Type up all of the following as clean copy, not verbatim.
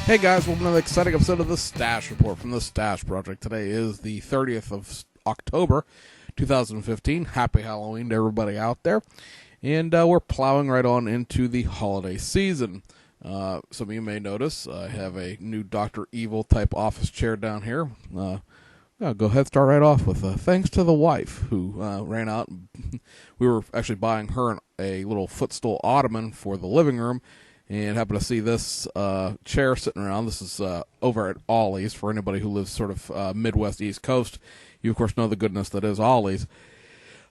Hey guys, welcome to the exciting episode of the Stash Report from the Stash Project. Today is the 30th of October, 2015. Happy Halloween to everybody out there. And we're plowing right on into the holiday season. Some of you may notice I have a new Dr. Evil type office chair down here. I'll go ahead, start right off with thanks to the wife who ran out. We were actually buying her a little footstool ottoman for the living room, and happened to see this chair sitting around. This is over at Ollie's. For anybody who lives sort of Midwest, East Coast, you of course know the goodness that is Ollie's.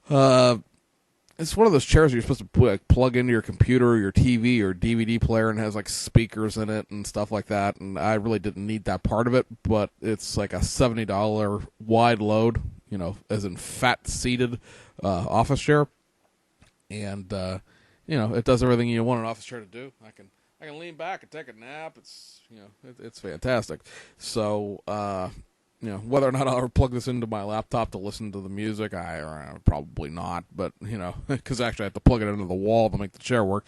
It's one of those chairs you're supposed to plug into your computer or your TV or DVD player, and has like speakers in it and stuff like that. And I really didn't need that part of it, but it's like a $70 wide load, you know, as in fat seated office chair. And you know, it does everything you want an office chair to do. I can lean back and take a nap. It's, you know, it's fantastic. So, you know, whether or not I'll ever plug this into my laptop to listen to the music, I probably not. But, you know, because actually I have to plug it into the wall to make the chair work.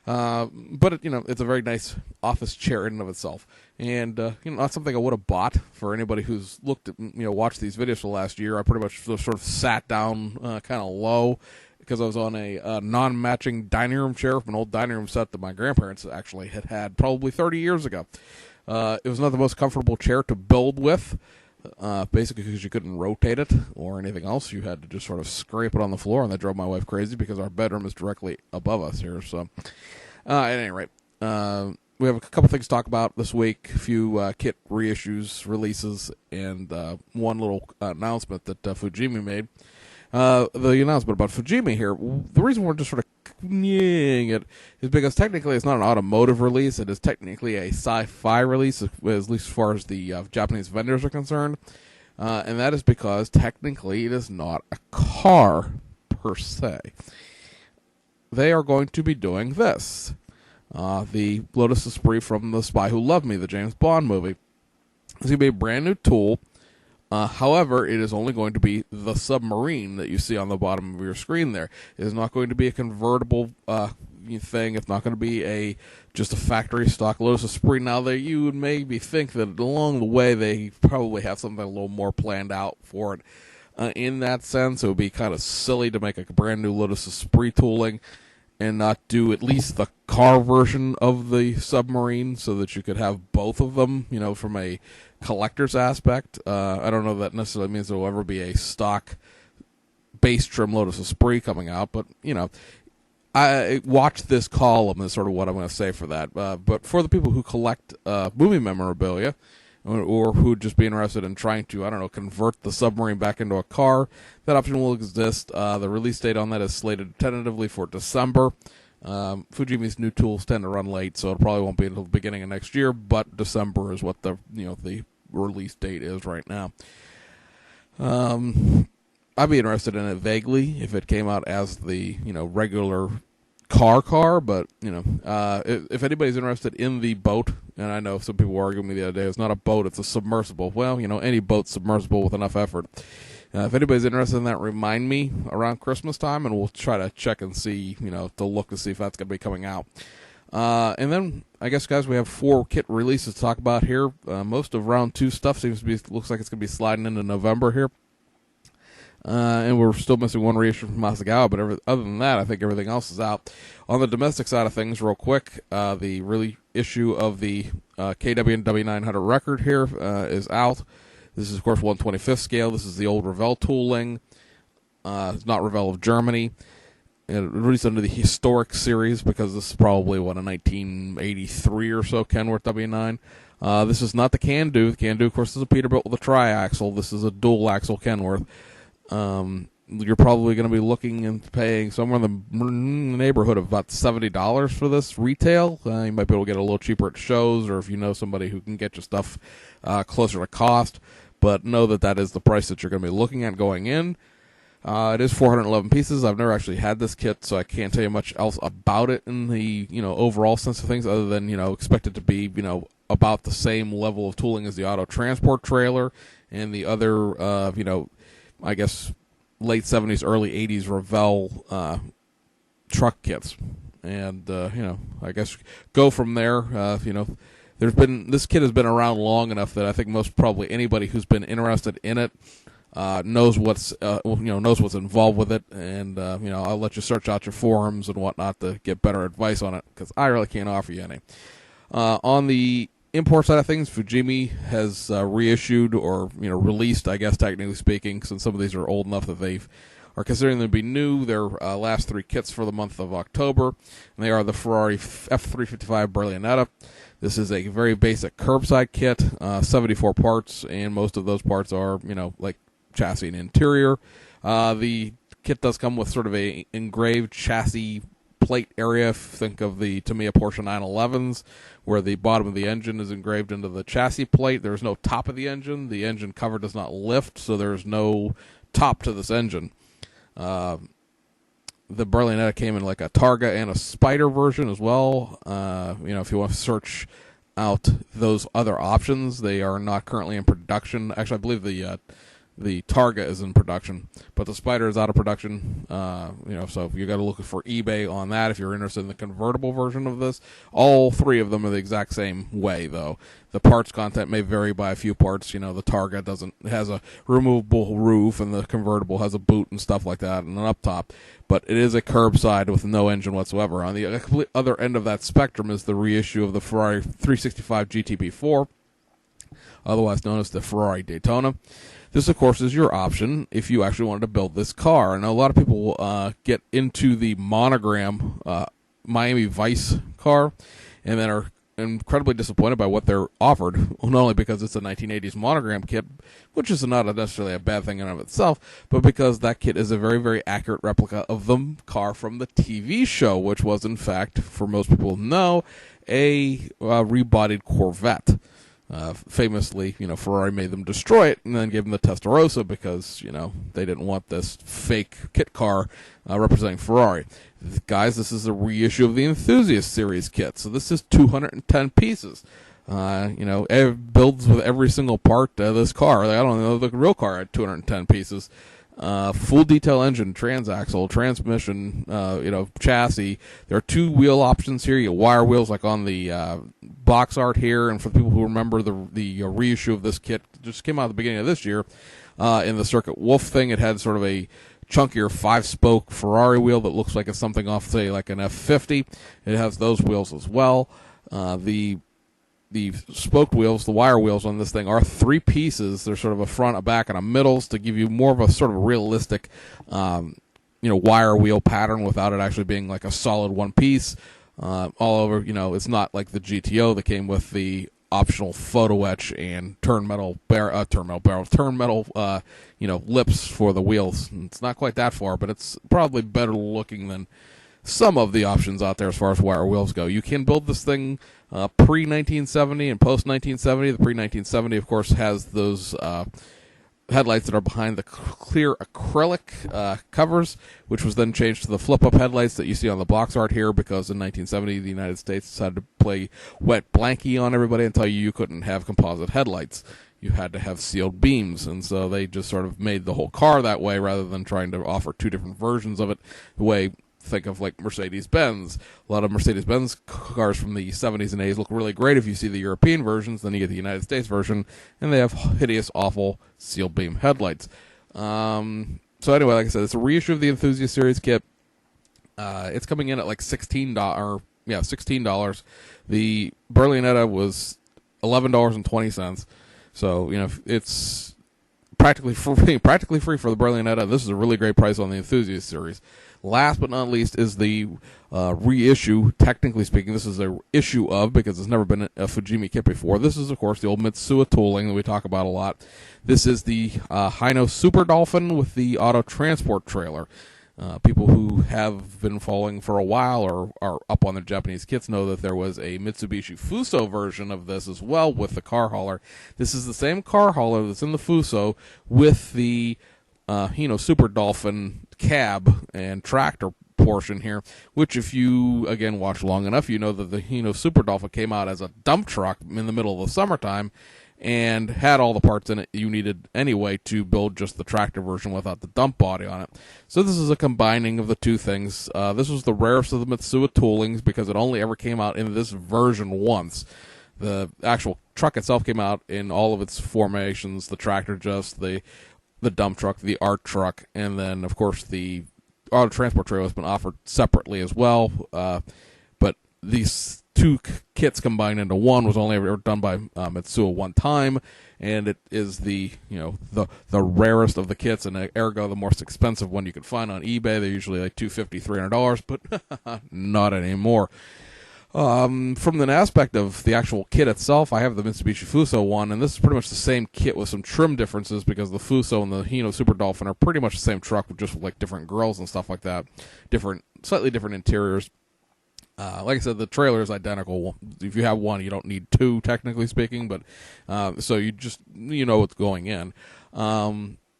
But, you know, it's a very nice office chair in and of itself. And, you know, not something I would have bought for anybody who's looked at, you know, watched these videos for the last year. I pretty much sort of sat down kind of low, because I was on a non-matching dining room chair from an old dining room set that my grandparents actually had probably 30 years ago. It was not the most comfortable chair to build with, basically because you couldn't rotate it or anything else. You had to just sort of scrape it on the floor, and that drove my wife crazy because our bedroom is directly above us here. So, at any rate, we have a couple things to talk about this week, a few kit reissues, releases, and one little announcement that Fujimi made. The announcement about Fujimi here, the reason we're just sort of it is because technically it's not an automotive release. It is technically a sci-fi release, at least as far as the Japanese vendors are concerned. And that is because technically it is not a car per se. They are going to be doing this. The Lotus Esprit from The Spy Who Loved Me, the James Bond movie. It's going to be a brand new tool. However, it is only going to be the submarine that you see on the bottom of your screen there. It is not going to be a convertible thing. It's not going to be just a factory stock Lotus Esprit. Now, you would maybe think that along the way they probably have something a little more planned out for it. In that sense, it would be kind of silly to make a brand new Lotus Esprit tooling and not do at least the car version of the submarine so that you could have both of them, you know, from a collector's aspect. I don't know that necessarily means there will ever be a stock base trim Lotus Esprit coming out, but, you know, I watch this column is sort of what I'm going to say for that. But for the people who collect movie memorabilia, or who would just be interested in trying to, I don't know, convert the submarine back into a car, that option will exist. The release date on that is slated tentatively for December. Fujimi's new tools tend to run late, so it probably won't be until the beginning of next year, but December is what the release date is right now. I'd be interested in it vaguely if it came out as the, you know, regular car, but, you know, if anybody's interested in the boat, and I know some people were arguing with me the other day, it's not a boat, it's a submersible. Well, you know, any boat's submersible with enough effort. If anybody's interested in that, remind me around Christmas time, and we'll try to check and see, you know, to look to see if that's going to be coming out. And then, I guess, guys, we have 4 kit releases to talk about here. Most of round 2 stuff looks like it's going to be sliding into November here. And we're still missing one reissue from Masagawa, but other than that, I think everything else is out. On the domestic side of things, real quick, the reissue of the KW W900 record here is out. This is, of course, 1/25th scale. This is the old Revell tooling. It's not Revell of Germany. It released under the historic series because this is probably, a 1983 or so Kenworth W9. This is not the Can-Do. The Can-Do, of course, is a Peterbilt with a tri-axle. This is a dual-axle Kenworth. You're probably going to be looking and paying somewhere in the neighborhood of about $70 for this retail. You might be able to get it a little cheaper at shows, or if you know somebody who can get your stuff closer to cost. But know that is the price that you're going to be looking at going in. It is 411 pieces. I've never actually had this kit, so I can't tell you much else about it in the, you know, overall sense of things, other than, you know, expect it to be, you know, about the same level of tooling as the auto transport trailer and the other, you know, I guess late 70s, early 80s Revell truck kits. And, you know, I guess go from there. You know, this kit has been around long enough that I think most probably anybody who's been interested in it knows what's involved with it, and I'll let you search out your forums and whatnot to get better advice on it, because I really can't offer you any. On the import side of things, Fujimi has reissued or released, I guess technically speaking, since some of these are old enough that they are considering them to be new, their last 3 kits for the month of October, and they are the Ferrari F355 Berlinetta. This is a very basic curbside kit, 74 parts, and most of those parts are like chassis and interior. The kit does come with sort of a engraved chassis plate area. Think of the Tamiya Porsche 911s, where the bottom of the engine is engraved into the chassis plate. There's no top of the engine. The engine cover does not lift, so there's no top to this engine. The Berlinetta came in like a Targa and a Spider version as well. If you want to search out those other options, they are not currently in production. Actually, I believe the Targa is in production, but the Spider is out of production. So you got to look for eBay on that if you're interested in the convertible version of this. All 3 of them are the exact same way, though. The parts content may vary by a few parts. The Targa has a removable roof, and the convertible has a boot and stuff like that, and an up top. But it is a curbside with no engine whatsoever. On the complete other end of that spectrum is the reissue of the Ferrari 365 GTB4, otherwise known as the Ferrari Daytona. This, of course, is your option if you actually wanted to build this car. And a lot of people get into the monogram Miami Vice car and then are incredibly disappointed by what they're offered, not only because it's a 1980s monogram kit, which is not necessarily a bad thing in and of itself, but because that kit is a very, very accurate replica of the car from the TV show, which was, in fact, for most people who know, a rebodied Corvette. Famously, Ferrari made them destroy it and then gave them the Testarossa because, they didn't want this fake kit car representing Ferrari. Guys, this is a reissue of the Enthusiast Series kit, so this is 210 pieces. It builds with every single part of this car. I don't know, the real car had 210 pieces. Full detail engine, transaxle, transmission, chassis. There are 2 wheel options here. You wire wheels like on the box art here, and for the people who remember the reissue of this kit, just came out at the beginning of this year, in the Circuit Wolf thing, it had sort of a chunkier 5-spoke Ferrari wheel that looks like it's something off, say, like an F50. It has those wheels as well. The spoked wheels, the wire wheels on this thing are 3 pieces. They're sort of a front, a back, and a middles to give you more of a sort of realistic, wire wheel pattern without it actually being like a solid one piece. All over, it's not like the GTO that came with the optional photo etch and turn metal lips for the wheels. It's not quite that far, but it's probably better looking than some of the options out there as far as wire wheels go. You can build this thing pre-1970 and post-1970. The pre-1970, of course, has those headlights that are behind the clear acrylic covers, which was then changed to the flip-up headlights that you see on the box art here, because in 1970 the United States decided to play wet blankie on everybody and tell you couldn't have composite headlights. You had to have sealed beams, and so they just sort of made the whole car that way rather than trying to offer 2 different versions of it, the way think of like Mercedes-Benz. A lot of Mercedes-Benz cars from the 70s and 80s look really great if you see the European versions. Then you get the United States version, and they have hideous, awful sealed beam headlights. So anyway, like I said, it's a reissue of the Enthusiast Series kit. It's coming in at like $16. $16. The Berlinetta was $11.20. So it's practically free for the Berlinetta. This is a really great price on the Enthusiast Series. Last but not least is the reissue. Technically speaking, this is a issue of, because it's never been a Fujimi kit before. This is, of course, the old Mitsubishi tooling that we talk about a lot. This is the Hino Super Dolphin with the auto transport trailer. People who have been following for a while or are up on their Japanese kits know that there was a Mitsubishi Fuso version of this as well with the car hauler. This is the same car hauler that's in the Fuso with the Hino Super Dolphin cab and tractor portion here, which if you, again, watch long enough, you know that the Hino Super Dolphin came out as a dump truck in the middle of the summertime and had all the parts in it you needed anyway to build just the tractor version without the dump body on it. So this is a combining of the 2 things. This was the rarest of the Mitsubishi toolings because it only ever came out in this version once. The actual truck itself came out in all of its formations: the tractor, just the dump truck, the art truck, and then of course the auto transport trailer has been offered separately as well. But these two kits combined into one was only ever done by Mitsubishi one time, and it is the the rarest of the kits, and ergo the most expensive one you can find on eBay. They're usually like $250, $300, but not anymore. From the aspect of the actual kit itself, I have the Mitsubishi Fuso one, and this is pretty much the same kit with some trim differences, because the Fuso and the Hino Super Dolphin are pretty much the same truck with just like different grills and stuff like that, slightly different interiors. Like I said, the trailer is identical. If you have one, you don't need two, technically speaking, but so you know what's going in.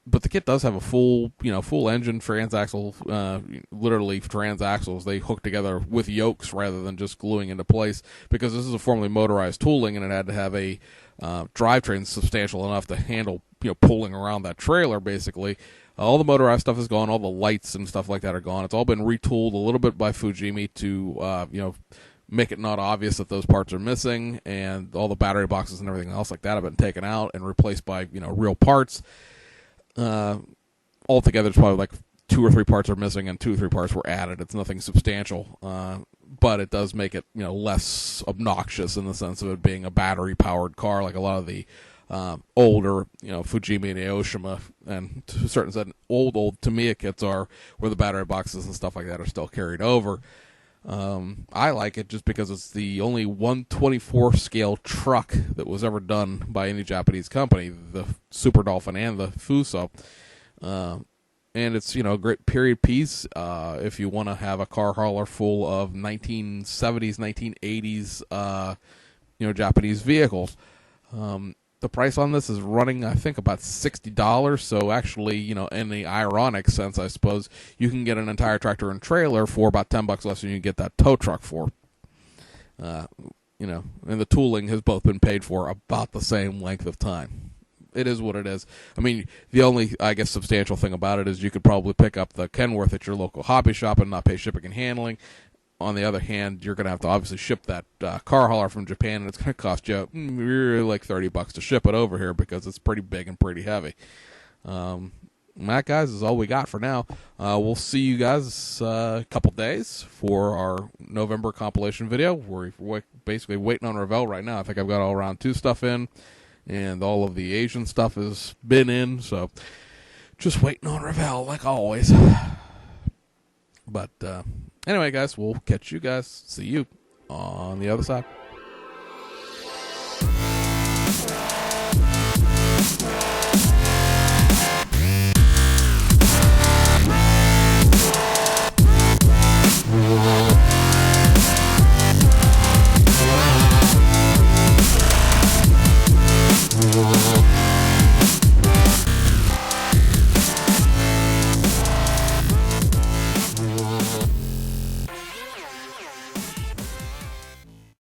But the kit does have a full engine transaxle, literally transaxles. They hook together with yokes rather than just gluing into place, because this is a formerly motorized tooling, and it had to have a drivetrain substantial enough to handle pulling around that trailer. Basically, all the motorized stuff is gone. All the lights and stuff like that are gone. It's all been retooled a little bit by Fujimi to make it not obvious that those parts are missing, and all the battery boxes and everything else like that have been taken out and replaced by real parts. Altogether, it's probably like 2 or 3 parts are missing and 2 or 3 parts were added. It's nothing substantial, but it does make it less obnoxious in the sense of it being a battery-powered car, like a lot of the older Fujimi and Aoshima, and to a certain extent old Tamiya kits are, where the battery boxes and stuff like that are still carried over. I like it just because it's the only 1/24 scale truck that was ever done by any Japanese company, the Super Dolphin and the Fuso. And it's, a great period piece if you want to have a car hauler full of 1970s, 1980s, Japanese vehicles. The price on this is running, I think, about $60. So actually, in the ironic sense, I suppose, you can get an entire tractor and trailer for about $10 less than you get that tow truck for. And the tooling has both been paid for about the same length of time. It is what it is. I mean, the only, I guess, substantial thing about it is you could probably pick up the Kenworth at your local hobby shop and not pay shipping and handling. On the other hand, you're going to have to obviously ship that car hauler from Japan, and it's going to cost you like $30 to ship it over here, because it's pretty big and pretty heavy. That, guys, is all we got for now. We'll see you guys a couple days for our November compilation video. We're basically waiting on Revell right now. I think I've got all round 2 stuff in, and all of the Asian stuff has been in, so just waiting on Revell like always. But anyway, guys, we'll catch you guys. See you on the other side.